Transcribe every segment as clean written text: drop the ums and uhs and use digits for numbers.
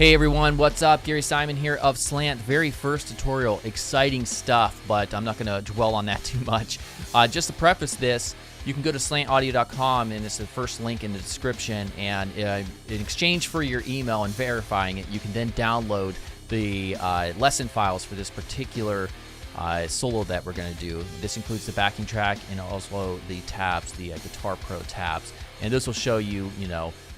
Hey everyone, what's up? Gary Simon here of Slant. Very first tutorial, exciting stuff, but I'm not going to dwell on that too much. Just to preface this, you can go to slantaudio.com and it's the first link in the description, and in exchange for your email and verifying it, you can then download the lesson files for this particular solo that we're going to do. This includes the backing track and also the tabs, the Guitar Pro tabs. And this will show you,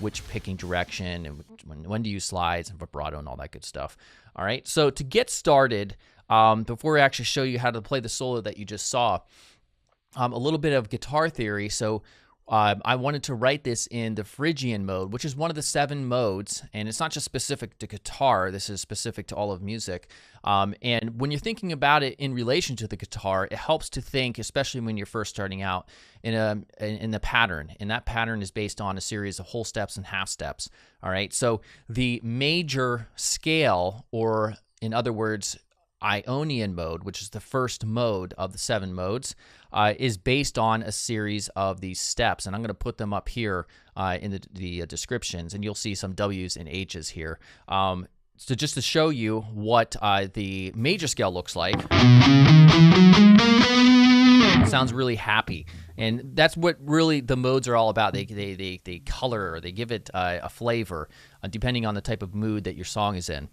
which picking direction and when to use slides and vibrato and all that good stuff. All right, so to get started, before I actually show you how to play the solo that you just saw, a little bit of guitar theory. So I wanted to write this in the Phrygian mode, which is one of the 7 modes, and it's not just specific to guitar. This is specific to all of music. And when you're thinking about it in relation to the guitar, it helps to think, especially when you're first starting out, in the pattern. And that pattern is based on a series of whole steps and half steps. All right, so the major scale, or in other words, Ionian mode, which is the first mode of the 7 modes, is based on a series of these steps, and I'm going to put them up here in the descriptions, and you'll see some W's and H's here. So just to show you what the major scale looks like, it sounds really happy, and that's what really the modes are all about. They color, or they give it a flavor depending on the type of mood that your song is in.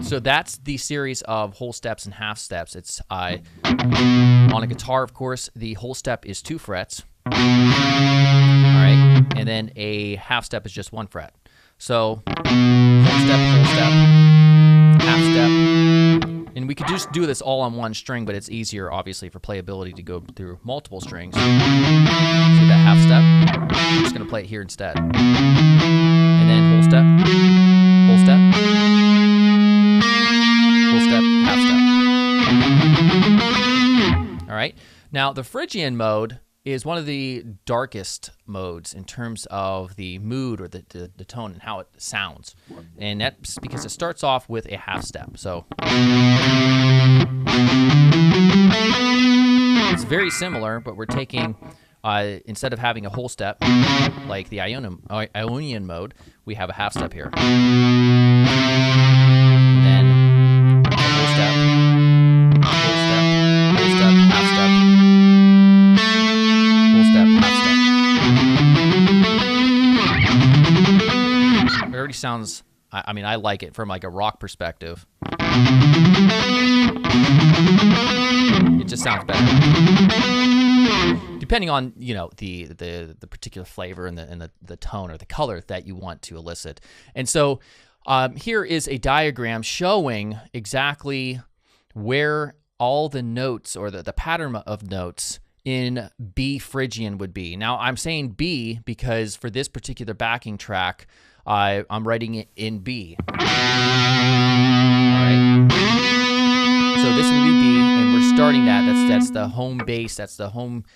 So that's the series of whole steps and half steps. It's on a guitar, of course, the whole step is 2 frets. All right, and then a half step is just 1 fret. So whole step, half step. And we could just do this all on one string, but it's easier, obviously, for playability to go through multiple strings. See that half step? I'm just going to play it here instead. And then whole step, whole step, whole step, half step. All right. Now, the Phrygian mode is one of the darkest modes in terms of the mood or the tone and how it sounds. And that's because it starts off with a half step. So it's very similar, but we're taking, instead of having a whole step like the Ionian mode, we have a half step here. And then a whole step, whole step, whole step, half step. It already sounds, I mean, I like it from like a rock perspective. It just sounds better. Depending on, the particular flavor and the tone or the color that you want to elicit. And so here is a diagram showing exactly where all the notes, or the pattern of notes in B Phrygian would be. Now, I'm saying B because for this particular backing track, I'm writing it in B. All right. So this would be B, and we're starting that. That's the home bass. That's the home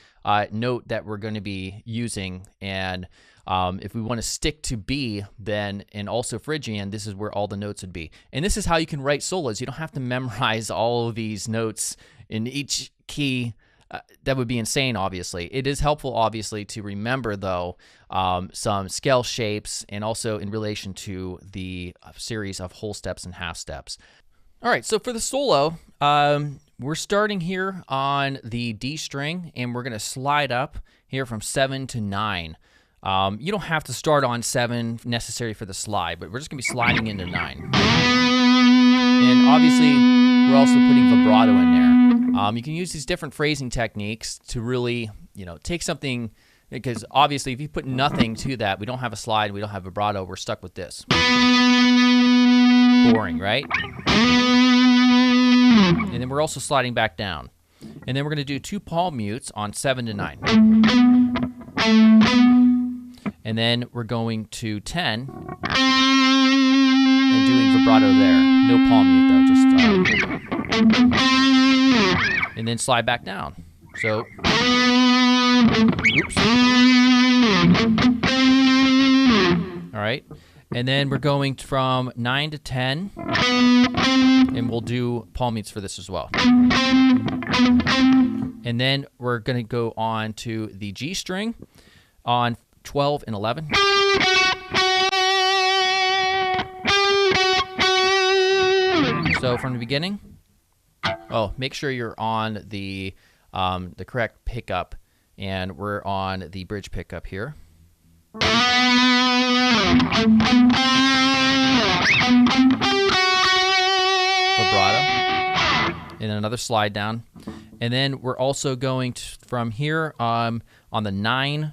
note that we're going to be using. And if we want to stick to B, then, and also Phrygian, this is where all the notes would be. And this is how you can write solos. You don't have to memorize all of these notes in each key. That would be insane, obviously. It is helpful, obviously, to remember, though, some scale shapes, and also in relation to the series of whole steps and half steps. All right, so for the solo, we're starting here on the D string, and we're going to slide up here from 7 to 9. You don't have to start on 7 necessary for the slide, but we're just going to be sliding into 9. And obviously, we're also putting vibrato in there. You can use these different phrasing techniques to really, take something, because obviously if you put nothing to that, we don't have a slide, we don't have vibrato, we're stuck with this. Boring, right? And then we're also sliding back down. And then we're going to do 2 palm mutes on 7 to 9. And then we're going to 10 and doing vibrato there. No palm mute though, just and then slide back down. So, oops. All right, and then we're going from 9 to 10, and we'll do palm mutes for this as well. And then we're going to go on to the G string on 12 and 11. So from the beginning, make sure you're on the correct pickup, and we're on the bridge pickup here. Vibrato, and another slide down, and then we're also going to, from here on the 9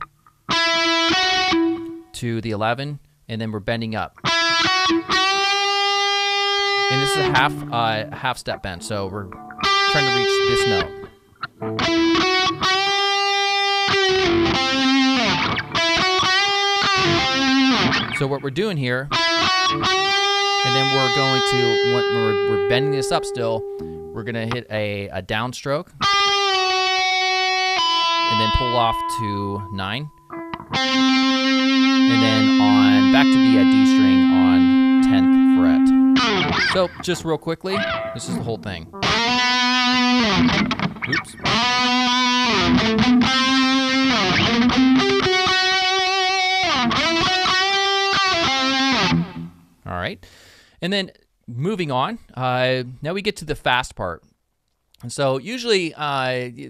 to the 11, and then we're bending up. And this is a half step bend, so we're trying to reach this note. So what we're doing here, and then we're going to, when we're bending this up still, we're going to hit a downstroke, and then pull off to 9, and then on back to the D string on 10th fret. So just real quickly, this is the whole thing. Oops. All right, and then moving on, now we get to the fast part. And so usually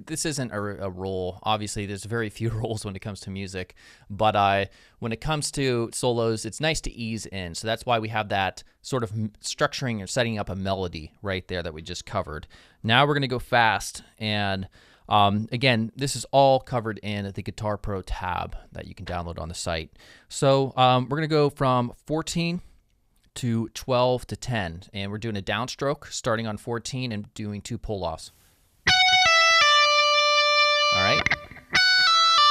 this isn't a rule. Obviously, there's very few rules when it comes to music. But when it comes to solos, it's nice to ease in. So that's why we have that sort of structuring or setting up a melody right there that we just covered. Now we're going to go fast. And again, this is all covered in the Guitar Pro tab that you can download on the site. So we're going to go from 14 to 12 to 10, and we're doing a downstroke starting on 14 and doing 2 pull-offs. All right.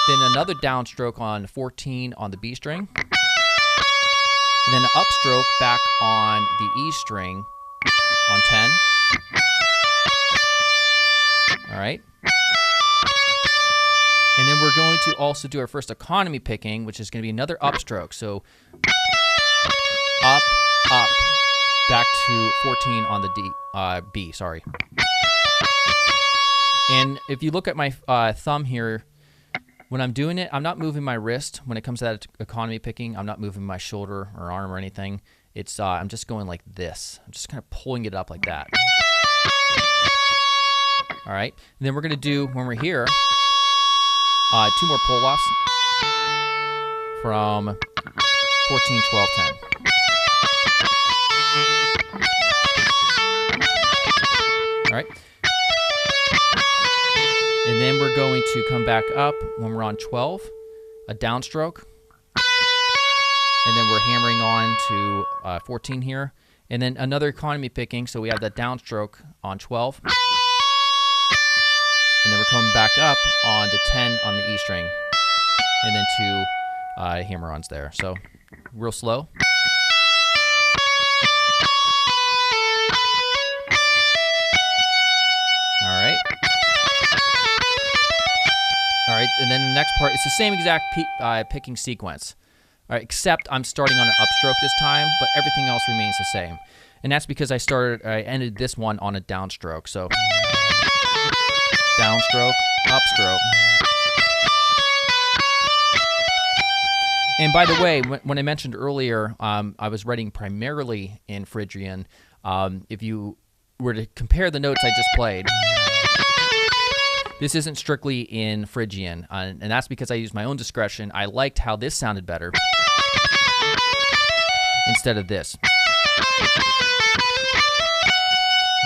Then another downstroke on 14 on the B string, and then an upstroke back on the E string on 10. All right. And then we're going to also do our first economy picking, which is going to be another upstroke. So up, up, back to 14 on the B, sorry. And if you look at my thumb here, when I'm doing it, I'm not moving my wrist. When it comes to that economy picking, I'm not moving my shoulder or arm or anything. It's I'm just going like this. I'm just kind of pulling it up like that. All right, and then we're gonna do, when we're here, 2 more pull-offs from 14, 12, 10. All right. And then we're going to come back up when we're on 12, a downstroke. And then we're hammering on to 14 here. And then another economy picking, so we have that downstroke on 12. And then we're coming back up on the 10 on the E string. And then 2 hammer-ons there. So real slow. All right, and then the next part, it's the same exact picking sequence. All right, except I'm starting on an upstroke this time, but everything else remains the same. And that's because I ended this one on a downstroke. So downstroke, upstroke. And by the way, when I mentioned earlier, I was writing primarily in Phrygian. If you were to compare the notes I just played, this isn't strictly in Phrygian, and that's because I used my own discretion. I liked how this sounded better instead of this.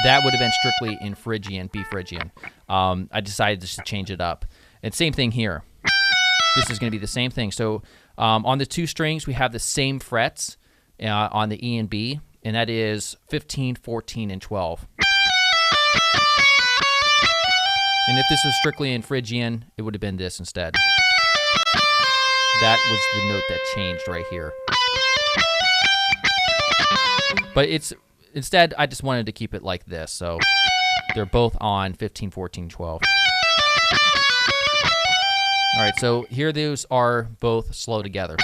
That would have been strictly in Phrygian, B Phrygian. I decided just to change it up. And same thing here. This is going to be the same thing. So on the 2 strings, we have the same frets on the E and B, and that is 15, 14, and 12. And if this was strictly in Phrygian, it would have been this instead. That was the note that changed right here. But instead, I just wanted to keep it like this. So they're both on 15, 14, 12. All right, so here those are both slow together.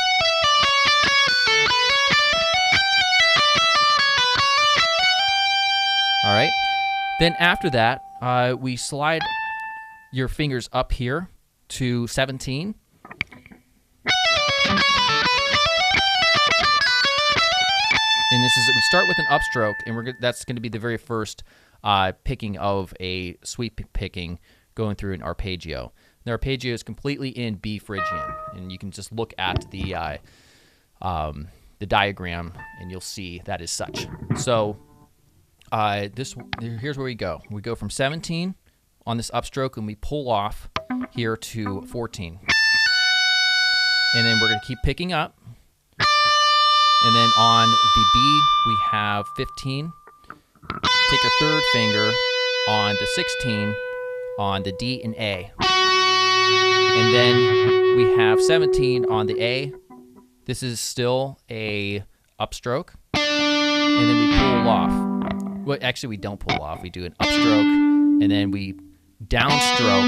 All right. Then after that, we slide your fingers up here to 17. And this is, we start with an upstroke, and that's going to be the very first picking of a sweep picking going through an arpeggio. The arpeggio is completely in B Phrygian, and you can just look at the diagram, and you'll see that is such. So here's where we go. We go from 17 on this upstroke, and we pull off here to 14. And then we're going to keep picking up. And then on the B, we have 15. Take your third finger on the 16 on the D and A. And then we have 17 on the A. This is still a upstroke. And then we pull off. Well, actually, we don't pull off. We do an upstroke, and then we downstroke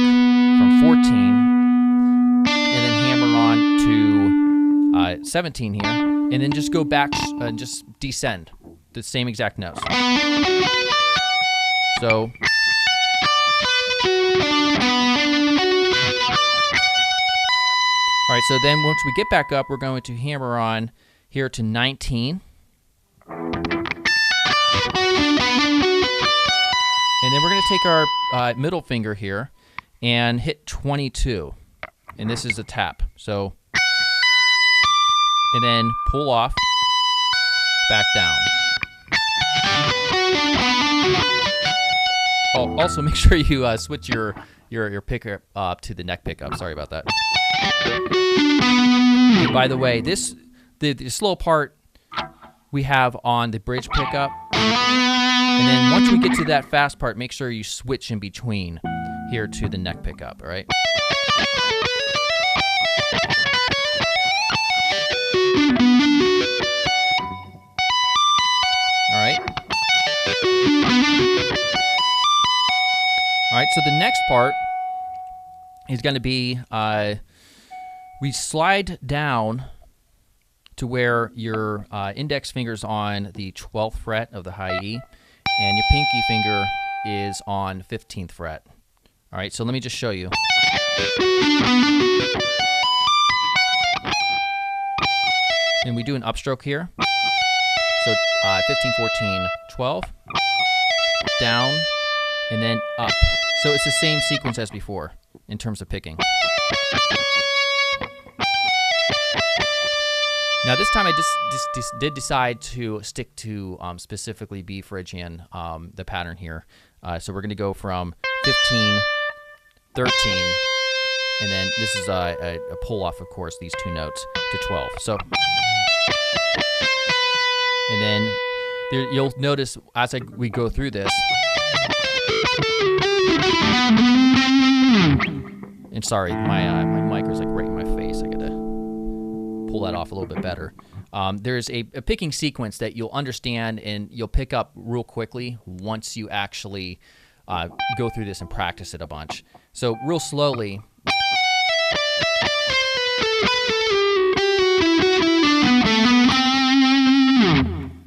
from 14, and then hammer on to 17 here, and then just go back and just descend the same exact notes. So, all right, so then once we get back up, we're going to hammer on here to 19. And then we're going to take our middle finger here and hit 22. And this is a tap. So, and then pull off, back down. Oh, also make sure you switch your pickup up to the neck pickup. Sorry about that. And by the way, the slow part we have on the bridge pickup. And then once we get to that fast part, make sure you switch in between here to the neck pickup, all right? All right. All right, so the next part is going to be, we slide down to where your index finger's on the 12th fret of the high E, and your pinky finger is on 15th fret. All right, so let me just show you. And we do an upstroke here. So 15, 14, 12, down, and then up. So it's the same sequence as before in terms of picking. Now this time I just did decide to stick to specifically B Phrygian, the pattern here. So we're going to go from 15, 13, and then this is a pull off, of course, these two notes to 12. So, and then you'll notice as we go through this, and sorry, my mic is like right in my face. I gotta pull that off a little bit better. There's a picking sequence that you'll understand and you'll pick up real quickly once you actually go through this and practice it a bunch. So real slowly.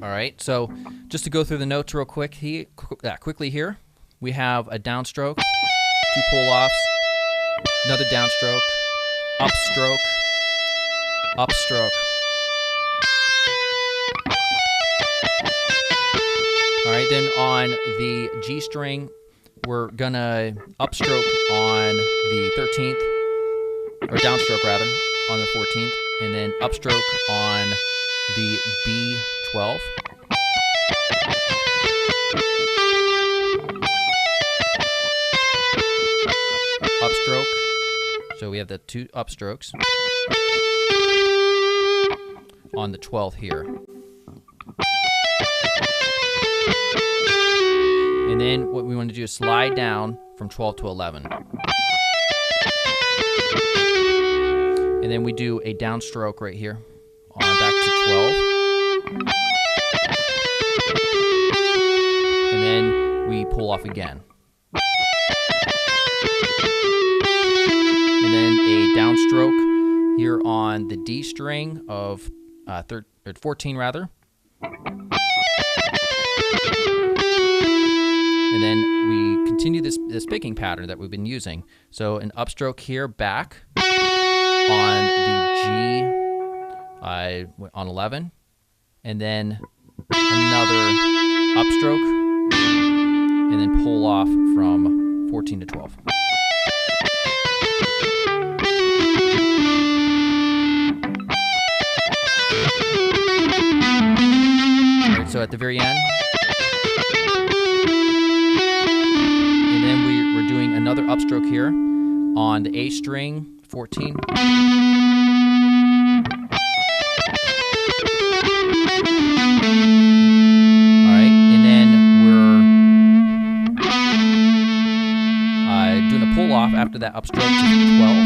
All right, so just to go through the notes real quickly here, we have a downstroke, two pull-offs, another downstroke, upstroke, upstroke. All right, then on the G string, we're gonna upstroke on the 13th, or downstroke rather, on the 14th, and then upstroke on the B12. Upstroke, so we have the two upstrokes on the 12th here. And then what we want to do is slide down from 12 to 11. And then we do a downstroke right here on back to 12. And then we pull off again. And then a downstroke here on the D string of 14 rather. And then we continue this picking pattern that we've been using. So an upstroke here back on the G on 11, and then another upstroke, and then pull off from 14 to 12. All right, so at the very end, and then we're doing another upstroke here on the A string, 14. After that upstroke to 12.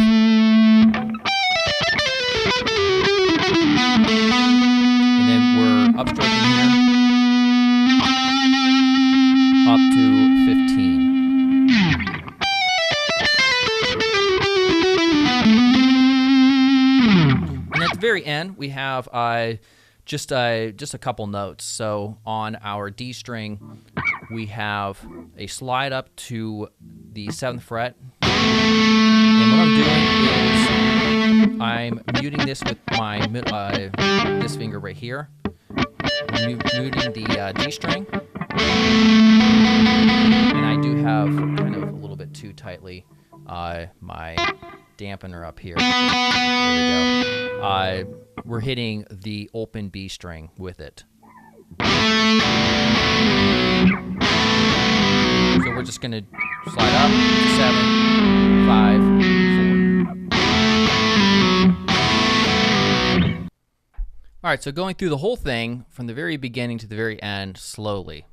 And then we're upstroking here up to 15. And at the very end, we have just a couple notes. So on our D string, we have a slide up to the 7th fret. And what I'm doing is I'm muting this with my this finger right here. I'm muting the D string. And I do have kind of a little bit too tightly my dampener up here. There we go. We're hitting the open B string with it. So we're just going to slide up, 7, 5, 4. All right, so going through the whole thing from the very beginning to the very end slowly.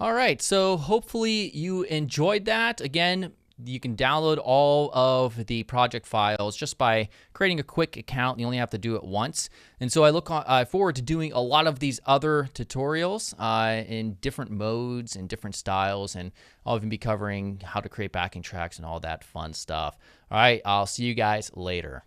All right, so hopefully you enjoyed that. Again, you can download all of the project files just by creating a quick account. You only have to do it once. And so I look forward to doing a lot of these other tutorials in different modes and different styles. And I'll even be covering how to create backing tracks and all that fun stuff. All right, I'll see you guys later.